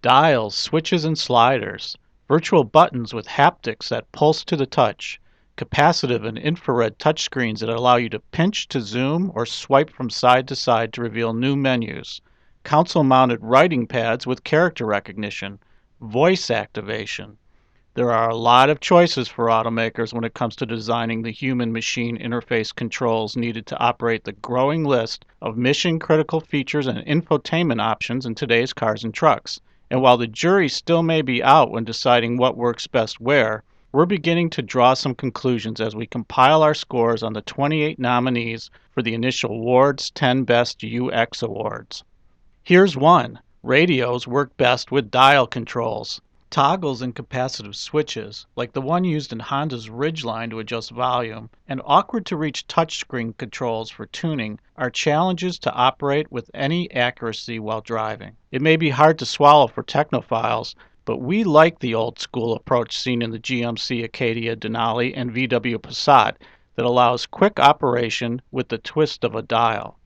Dials, switches, and sliders, virtual buttons with haptics that pulse to the touch, capacitive and infrared touchscreens that allow you to pinch to zoom or swipe from side to side to reveal new menus, console-mounted writing pads with character recognition, voice activation. There are a lot of choices for automakers when it comes to designing the human-machine interface controls needed to operate the growing list of mission-critical features and infotainment options in today's cars and trucks. And while the jury still may be out when deciding what works best where, we're beginning to draw some conclusions as we compile our scores on the 28 nominees for the initial Ward's 10 Best UX Awards. Here's one. Radios work best with dial controls. Toggles and capacitive switches, like the one used in Honda's Ridgeline to adjust volume, and awkward-to-reach touchscreen controls for tuning are challenges to operate with any accuracy while driving. It may be hard to swallow for technophiles, but we like the old-school approach seen in the GMC Acadia Denali and VW Passat that allows quick operation with the twist of a dial.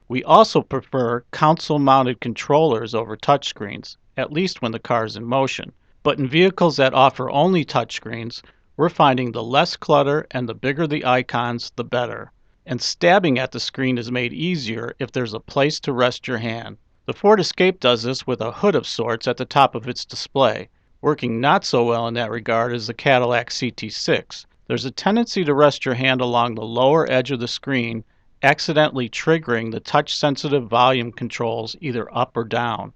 We also prefer console-mounted controllers over touchscreens, at least when the car is in motion. But in vehicles that offer only touchscreens, we're finding the less clutter and the bigger the icons, the better. And stabbing at the screen is made easier if there's a place to rest your hand. The Ford Escape does this with a hood of sorts at the top of its display. Working not so well in that regard is the Cadillac CT6. There's a tendency to rest your hand along the lower edge of the screen, accidentally triggering the touch-sensitive volume controls either up or down.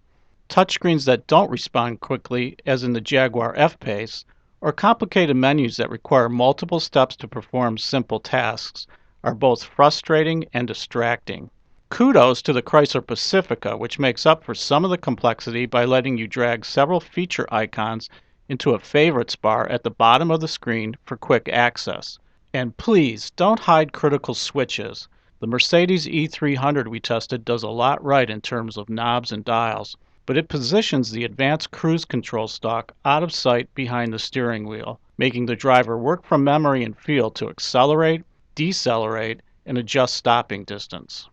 Touchscreens that don't respond quickly, as in the Jaguar F-Pace, or complicated menus that require multiple steps to perform simple tasks, are both frustrating and distracting. Kudos to the Chrysler Pacifica, which makes up for some of the complexity by letting you drag several feature icons into a favorites bar at the bottom of the screen for quick access. And please, don't hide critical switches. The Mercedes E300 we tested does a lot right in terms of knobs and dials, but it positions the advanced cruise control stalk out of sight behind the steering wheel, making the driver work from memory and feel to accelerate, decelerate, and adjust stopping distance.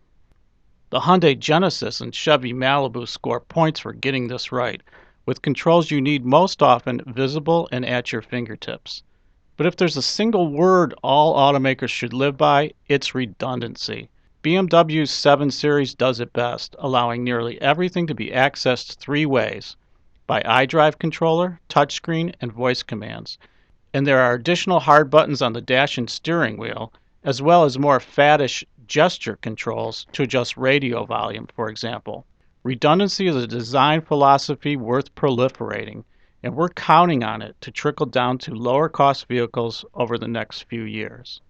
The Hyundai Genesis and Chevy Malibu score points for getting this right, with controls you need most often visible and at your fingertips. But if there's a single word all automakers should live by, it's redundancy. BMW's 7 Series does it best, allowing nearly everything to be accessed 3 ways: by iDrive controller, touchscreen, and voice commands. And there are additional hard buttons on the dash and steering wheel, as well as more faddish gesture controls to adjust radio volume, for example. Redundancy is a design philosophy worth proliferating, and we're counting on it to trickle down to lower cost vehicles over the next few years.